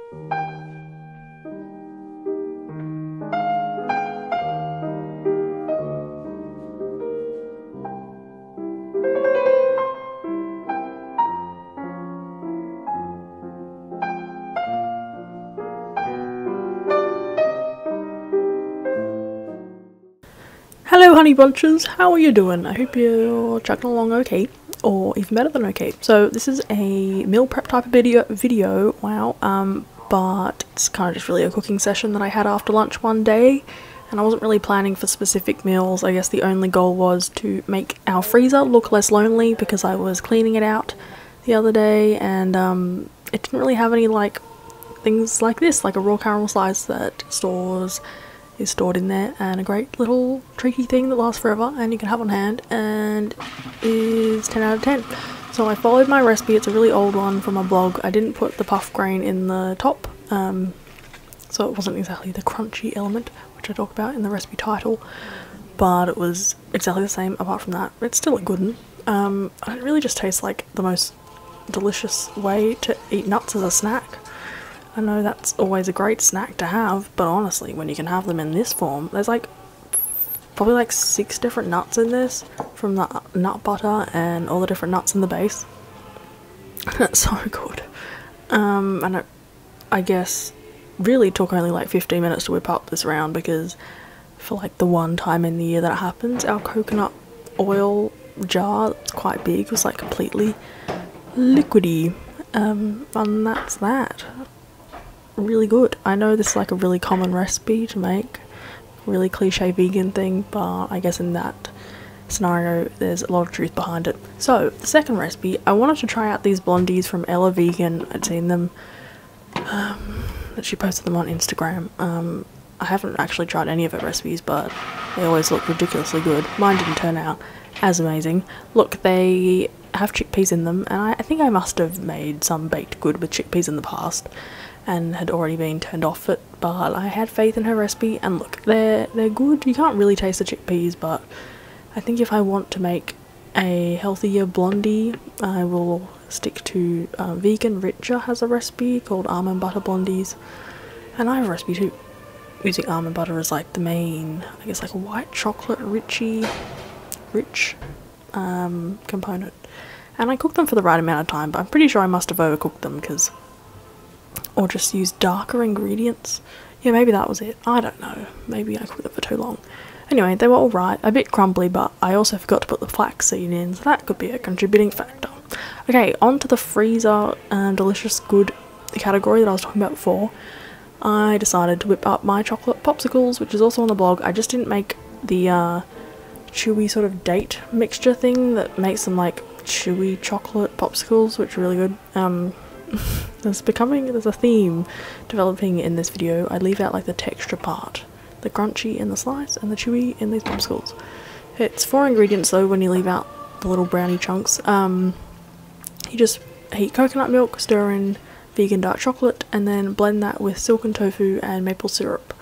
Hello honey bunches, how are you doing? I hope you're chugging along okay, or even better than okay. So this is a meal prep type of video, wow, but it's kind of just really a cooking session that I had after lunch one day, and I wasn't really planning for specific meals. I guess the only goal was to make our freezer look less lonely because I was cleaning it out the other day, and it didn't really have any like things like this, like a raw caramel slice that is stored in there, and a great little treaty thing that lasts forever and you can have on hand and is 10 out of 10. So I followed my recipe. It's a really old one from my blog. I didn't put the puff grain in the top, so it wasn't exactly the crunchy element which I talk about in the recipe title, but it was exactly the same apart from that. It's still a good one. It really just tastes like the most delicious way to eat nuts as a snack. I know that's always a great snack to have, but honestly, when you can have them in this form, there's like probably like 6 different nuts in this, from the nut butter and all the different nuts in the base. That's so good. And I guess really took only like 15 minutes to whip up this round, because for like the one time in the year that it happens, our coconut oil jar, it's quite big, was like completely liquidy. And that's that. Really good. I know this is like a really common recipe to make, really cliche vegan thing, but I guess in that scenario there's a lot of truth behind it. So the second recipe, I wanted to try out these blondies from Ella Vegan. I'd seen them, that she posted them on Instagram. I haven't actually tried any of her recipes, but they always look ridiculously good. Mine didn't turn out as amazing. Look, they have chickpeas in them, and I think I must have made some baked good with chickpeas in the past and had already been turned off it, but I had faith in her recipe, and look, they're good. You can't really taste the chickpeas, but I think if I want to make a healthier blondie, I will stick to Vegan Richer has a recipe called almond butter blondies, and I have a recipe too, using almond butter as like the main, I guess like a white chocolate rich component. And I cooked them for the right amount of time, but I'm pretty sure I must have overcooked them, or just used darker ingredients. Yeah, maybe that was it. I don't know. Maybe I cooked them for too long. Anyway, they were alright. A bit crumbly, but I also forgot to put the flaxseed in, so that could be a contributing factor. Okay, on to the freezer delicious good category that I was talking about before. I decided to whip up my chocolate popsicles, which is also on the blog. I just didn't make the chewy sort of date mixture thing that makes them like chewy chocolate popsicles, which are really good. There's a theme developing in this video. I leave out like the texture part, the crunchy in the slice and the chewy in these popsicles. It's 4 ingredients though when you leave out the little brownie chunks. You just heat coconut milk, stir in vegan dark chocolate, and then blend that with silken tofu and maple syrup.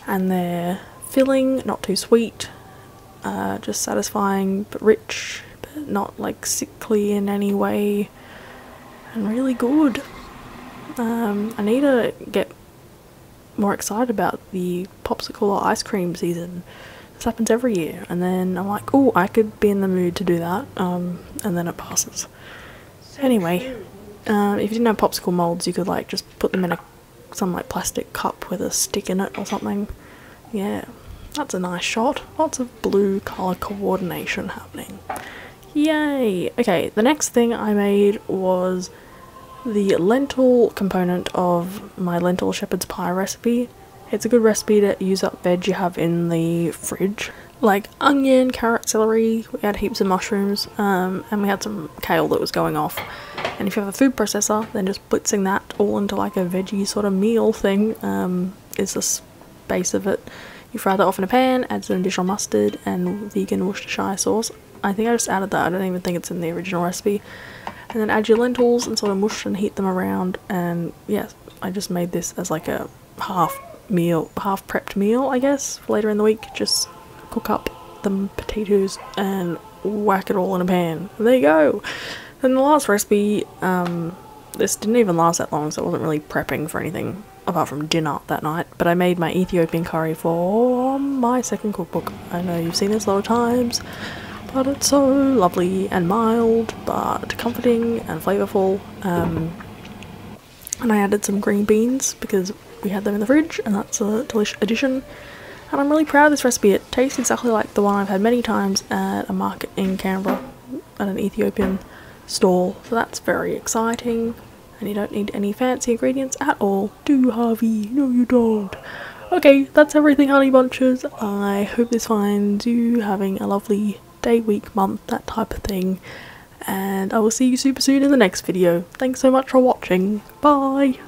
And they're filling, not too sweet, just satisfying but rich, but not like sickly in any way, and really good. I need to get more excited about the popsicle or ice cream season. This happens every year, and then I'm like, oh, I could be in the mood to do that, and then it passes. Anyway, if you didn't have popsicle molds, you could like just put them in some like plastic cup with a stick in it or something. Yeah, that's a nice shot. Lots of blue colour coordination happening. Yay! Okay, the next thing I made was the lentil component of my lentil shepherd's pie recipe. It's a good recipe to use up veg you have in the fridge, like onion, carrot, celery. We had heaps of mushrooms, and we had some kale that was going off. And if you have a food processor, then just blitzing that all into like a veggie sort of meal thing is the base of it. You fry that off in a pan, add some additional mustard and vegan Worcestershire sauce. I think I just added that, I don't even think it's in the original recipe. And then add your lentils and sort of mush and heat them around, and yes, I just made this as like a half prepped meal, I guess, for later in the week. Just cook up the potatoes and whack it all in a pan. There you go. Then the last recipe, this didn't even last that long, so I wasn't really prepping for anything apart from dinner that night. But I made my Ethiopian curry for my second cookbook. I know you've seen this a lot of times, but it's so lovely and mild, but comforting and flavourful. And I added some green beans because we had them in the fridge, and that's a delicious addition. And I'm really proud of this recipe. It tastes exactly like the one I've had many times at a market in Canberra at an Ethiopian stall, so that's very exciting. And you don't need any fancy ingredients at all, do you, Harvey? No, you don't. Okay, that's everything, honey bunches. I hope this finds you having a lovely day, week, month, that type of thing. And I will see you super soon in the next video. Thanks so much for watching. Bye!